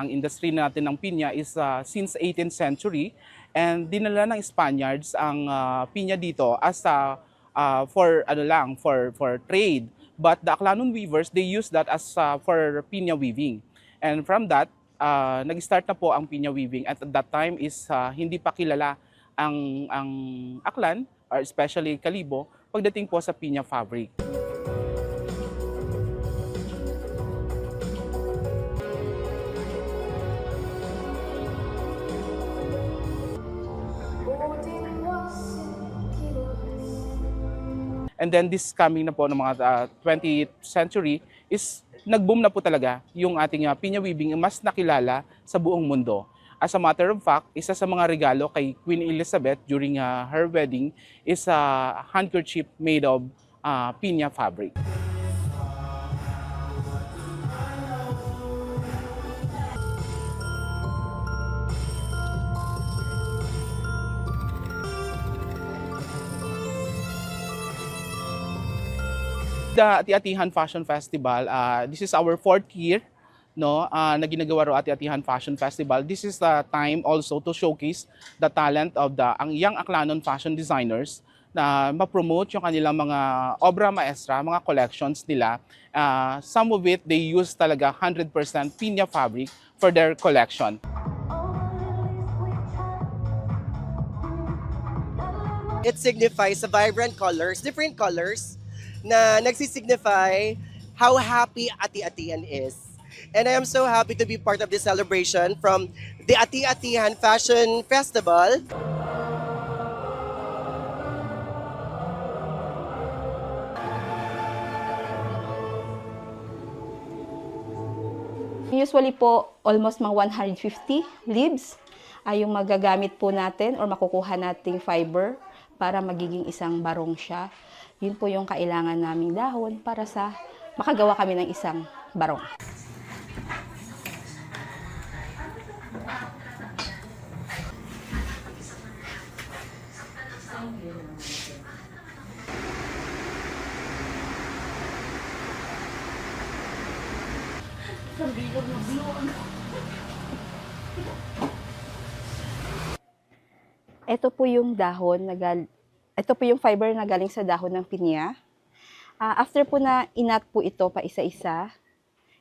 ang industry natin ng pinya is since 18th century, and dinala ng Spaniards ang pinya dito as for for trade. But the Aklanon weavers, they use that as for pinya weaving. And from that, nag-start na po ang pinya weaving. At that time is hindi pa kilala ang Aklan, or especially Kalibo, pagdating po sa pinya fabric. And then this coming na po ng mga 20th century is nag-boom na po talaga yung ating pinya weaving, mas nakilala sa buong mundo. As a matter of fact, isa sa mga regalo kay Queen Elizabeth during her wedding is a handkerchief made of pinya fabric. The Ati-Atihan Fashion Festival, this is our 4th year, no, na ginagawa ro Ati-Atihan Fashion Festival. This is the time also to showcase the talent of ang young Aklanon fashion designers na ma-promote yung kanilang mga obra maestra, mga collections nila. Some of it, they use talaga 100% pinya fabric for their collection. It signifies the vibrant colors, different colors, na nagsisignify how happy Ati-Atihan is. And I am so happy to be part of this celebration from the Ati-Atihan Fashion Festival. Usually po, almost mga 150 leaves ay yung magagamit po natin or makukuha nating fiber para magiging isang barong siya. Yun po yung kailangan naming dahon para sa makagawa kami ng isang barong. Ito po yung dahon na ito po yung fiber na galing sa dahon ng pinya. After po na inat po ito pa isa-isa,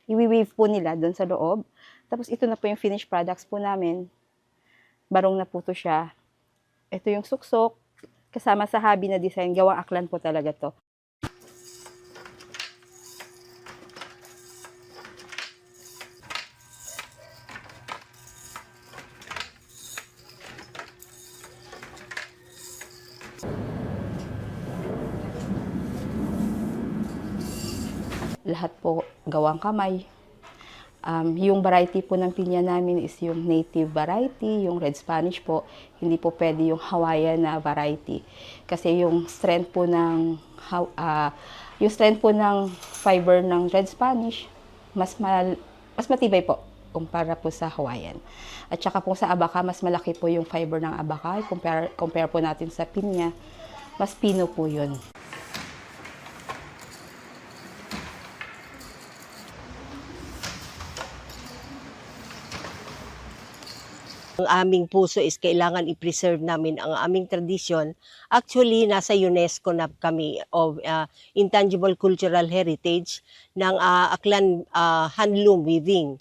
i-weave po nila doon sa loob. Tapos ito na po yung finished products po namin. Barong na po to siya. Ito yung suksok, kasama sa hobby na design, gawang Aklan po talaga to. Lahat po gawang kamay. Yung variety po ng pinya namin is yung native variety, yung red Spanish po. Hindi po pwede yung Hawaiian na variety. Kasi yung strength po ng fiber ng red Spanish mas matibay po kumpara po sa Hawaiian. At saka po sa abaka, mas malaki po yung fiber ng abaka. Compare po natin sa pinya, mas pino po yun. Ang aming puso is kailangan i-preserve namin ang aming tradisyon. Actually, nasa UNESCO na kami of Intangible Cultural Heritage ng Aklan Handloom Weaving.